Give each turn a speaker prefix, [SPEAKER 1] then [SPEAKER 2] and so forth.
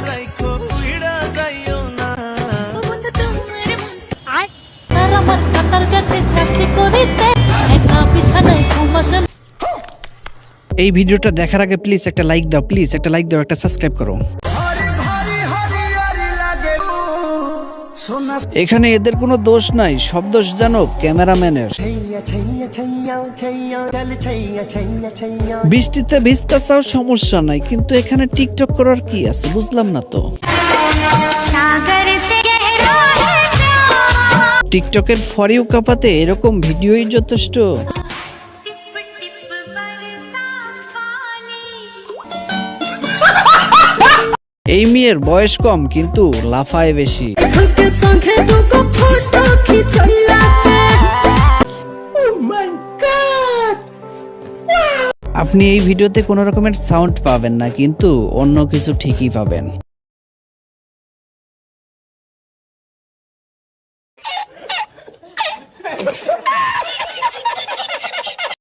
[SPEAKER 1] রাখো উইড়া যাইও না।
[SPEAKER 2] আমার কাতার কাছে চাকরি করিতে একা বিছানায় ঘুমাসেন।
[SPEAKER 3] এই ভিডিওটা দেখার আগে প্লিজ একটা লাইক দাও, প্লিজ একটা লাইক দাও, একটা সাবস্ক্রাইব করো। এখানে এদের কোনো দোষ নাই, সব দোষ জানো ক্যামেরাম্যানের। বৃষ্টিতে ভিজতেছাও সমস্যা নাই, কিন্তু এখানে টিকটক করার কি আছে বুঝলাম না তো। টিকটকের ফর ইউ কাপাতে এরকম ভিডিওই যথেষ্ট। এই মেয়ের বয়স কম কিন্তু লাফায় বেশি। আপনি এই ভিডিওতে কোনো রকমের সাউন্ড পাবেন না, কিন্তু অন্য কিছু ঠিকই পাবেন।